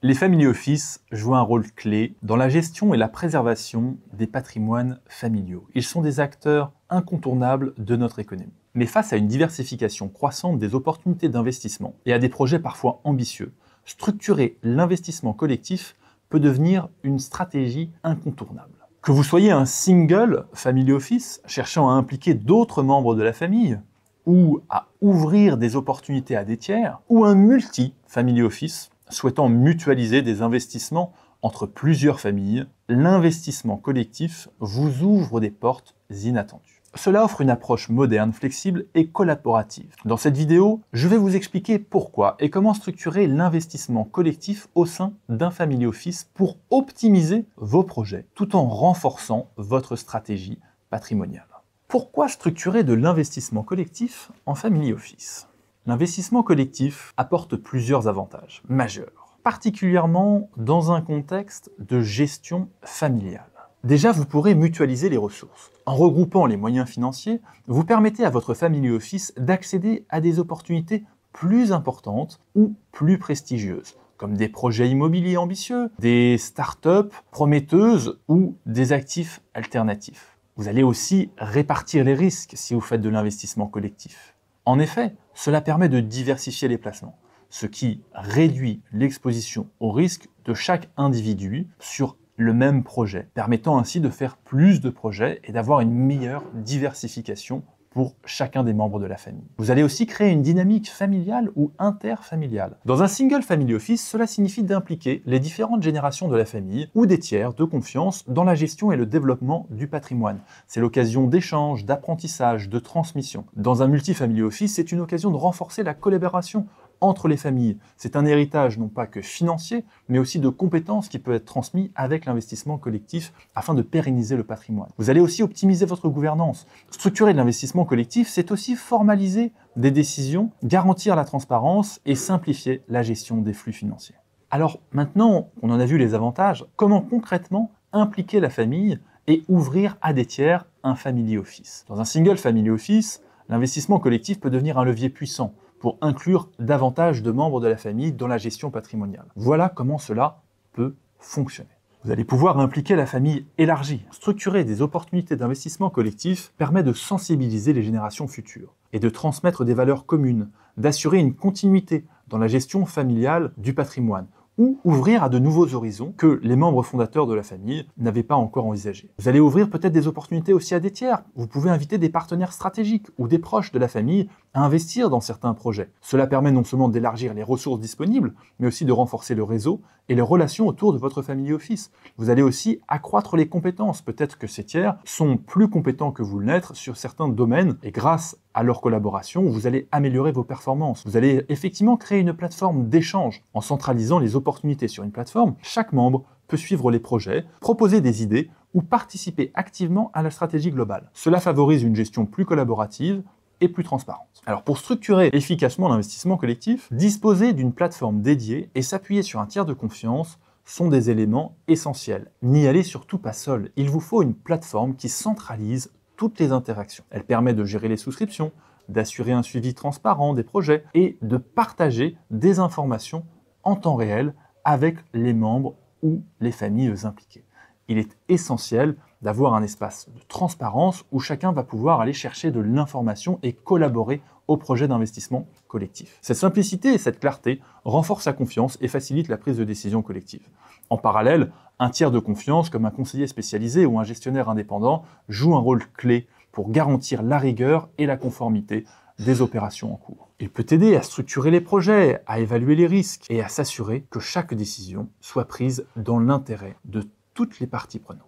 Les family office jouent un rôle clé dans la gestion et la préservation des patrimoines familiaux. Ils sont des acteurs incontournables de notre économie. Mais face à une diversification croissante des opportunités d'investissement et à des projets parfois ambitieux, structurer l'investissement collectif peut devenir une stratégie incontournable. Que vous soyez un single family office cherchant à impliquer d'autres membres de la famille, ou à ouvrir des opportunités à des tiers, ou un multi-family office souhaitant mutualiser des investissements entre plusieurs familles, l'investissement collectif vous ouvre des portes inattendues. Cela offre une approche moderne, flexible et collaborative. Dans cette vidéo, je vais vous expliquer pourquoi et comment structurer l'investissement collectif au sein d'un family office pour optimiser vos projets tout en renforçant votre stratégie patrimoniale. Pourquoi structurer de l'investissement collectif en family office ? L'investissement collectif apporte plusieurs avantages majeurs, particulièrement dans un contexte de gestion familiale. Déjà, vous pourrez mutualiser les ressources. En regroupant les moyens financiers, vous permettez à votre family office d'accéder à des opportunités plus importantes ou plus prestigieuses, comme des projets immobiliers ambitieux, des startups prometteuses ou des actifs alternatifs. Vous allez aussi répartir les risques si vous faites de l'investissement collectif. En effet, cela permet de diversifier les placements, ce qui réduit l'exposition au risque de chaque individu sur le même projet, permettant ainsi de faire plus de projets et d'avoir une meilleure diversification pour chacun des membres de la famille. Vous allez aussi créer une dynamique familiale ou interfamiliale. Dans un single family office, cela signifie d'impliquer les différentes générations de la famille ou des tiers de confiance dans la gestion et le développement du patrimoine. C'est l'occasion d'échanges, d'apprentissage, de transmission. Dans un multi-family office, c'est une occasion de renforcer la collaboration entre les familles. C'est un héritage non pas que financier, mais aussi de compétences qui peut être transmis avec l'investissement collectif afin de pérenniser le patrimoine. Vous allez aussi optimiser votre gouvernance. Structurer de l'investissement collectif, c'est aussi formaliser des décisions, garantir la transparence et simplifier la gestion des flux financiers. Alors maintenant, on en a vu les avantages, comment concrètement impliquer la famille et ouvrir à des tiers un family office? Dans un single family office, l'investissement collectif peut devenir un levier puissant pour inclure davantage de membres de la famille dans la gestion patrimoniale. Voilà comment cela peut fonctionner. Vous allez pouvoir impliquer la famille élargie. Structurer des opportunités d'investissement collectif permet de sensibiliser les générations futures et de transmettre des valeurs communes, d'assurer une continuité dans la gestion familiale du patrimoine, ou ouvrir à de nouveaux horizons que les membres fondateurs de la famille n'avaient pas encore envisagés. Vous allez ouvrir peut-être des opportunités aussi à des tiers. Vous pouvez inviter des partenaires stratégiques ou des proches de la famille à investir dans certains projets. Cela permet non seulement d'élargir les ressources disponibles, mais aussi de renforcer le réseau et les relations autour de votre family office. Vous allez aussi accroître les compétences. Peut-être que ces tiers sont plus compétents que vous l'êtes sur certains domaines et grâce à leur collaboration, vous allez améliorer vos performances. Vous allez effectivement créer une plateforme d'échange. En centralisant les opportunités sur une plateforme, chaque membre peut suivre les projets, proposer des idées ou participer activement à la stratégie globale. Cela favorise une gestion plus collaborative et plus transparente. Alors pour structurer efficacement l'investissement collectif, disposer d'une plateforme dédiée et s'appuyer sur un tiers de confiance sont des éléments essentiels. N'y allez surtout pas seul. Il vous faut une plateforme qui centralise toutes les interactions. Elle permet de gérer les souscriptions, d'assurer un suivi transparent des projets et de partager des informations en temps réel avec les membres ou les familles impliquées. Il est essentiel d'avoir un espace de transparence où chacun va pouvoir aller chercher de l'information et collaborer au projet d'investissement collectif. Cette simplicité et cette clarté renforcent la confiance et facilitent la prise de décision collective. En parallèle, un tiers de confiance, comme un conseiller spécialisé ou un gestionnaire indépendant, joue un rôle clé pour garantir la rigueur et la conformité des opérations en cours. Il peut aider à structurer les projets, à évaluer les risques et à s'assurer que chaque décision soit prise dans l'intérêt de toutes les parties prenantes.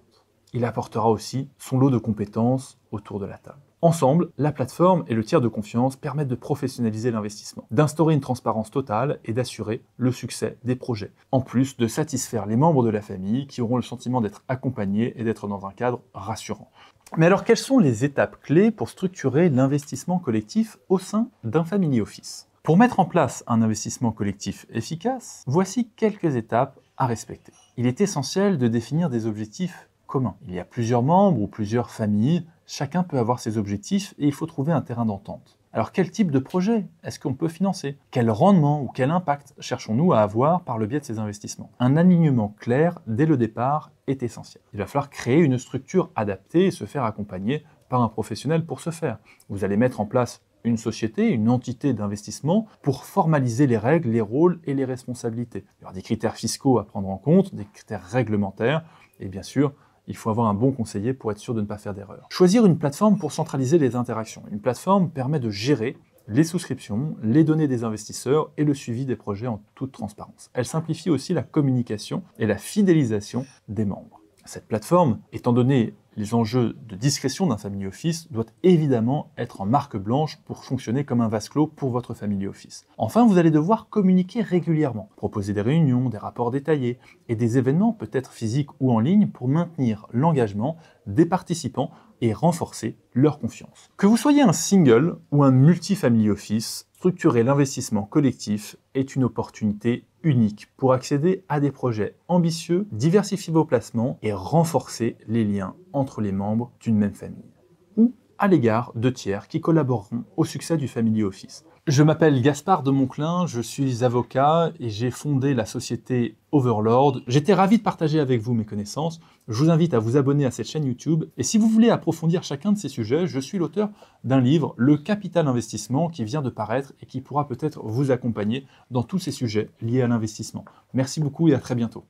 Il apportera aussi son lot de compétences autour de la table. Ensemble, la plateforme et le tiers de confiance permettent de professionnaliser l'investissement, d'instaurer une transparence totale et d'assurer le succès des projets, en plus de satisfaire les membres de la famille qui auront le sentiment d'être accompagnés et d'être dans un cadre rassurant. Mais alors, quelles sont les étapes clés pour structurer l'investissement collectif au sein d'un family office? Pour mettre en place un investissement collectif efficace, voici quelques étapes à respecter. Il est essentiel de définir des objectifs communs. Il y a plusieurs membres ou plusieurs familles, chacun peut avoir ses objectifs et il faut trouver un terrain d'entente. Alors quel type de projet est-ce qu'on peut financer? Quel rendement ou quel impact cherchons-nous à avoir par le biais de ces investissements? Un alignement clair dès le départ est essentiel. Il va falloir créer une structure adaptée et se faire accompagner par un professionnel pour ce faire. Vous allez mettre en place une société, une entité d'investissement pour formaliser les règles, les rôles et les responsabilités. Il y aura des critères fiscaux à prendre en compte, des critères réglementaires et bien sûr, il faut avoir un bon conseiller pour être sûr de ne pas faire d'erreur. Choisir une plateforme pour centraliser les interactions. Une plateforme permet de gérer les souscriptions, les données des investisseurs et le suivi des projets en toute transparence. Elle simplifie aussi la communication et la fidélisation des membres. Cette plateforme, étant donné les enjeux de discrétion d'un family office, doit évidemment être en marque blanche pour fonctionner comme un vase clos pour votre family office. Enfin, vous allez devoir communiquer régulièrement, proposer des réunions, des rapports détaillés et des événements peut-être physiques ou en ligne pour maintenir l'engagement des participants et renforcer leur confiance. Que vous soyez un single ou un multi-family office, structurer l'investissement collectif est une opportunité unique pour accéder à des projets ambitieux, diversifier vos placements et renforcer les liens entre les membres d'une même famille, ou à l'égard de tiers qui collaboreront au succès du family office. Je m'appelle Gaspard de Monclin, je suis avocat et j'ai fondé la société Overlord. J'étais ravi de partager avec vous mes connaissances. Je vous invite à vous abonner à cette chaîne YouTube. Et si vous voulez approfondir chacun de ces sujets, je suis l'auteur d'un livre, Le Capital Investissement, qui vient de paraître et qui pourra peut-être vous accompagner dans tous ces sujets liés à l'investissement. Merci beaucoup et à très bientôt.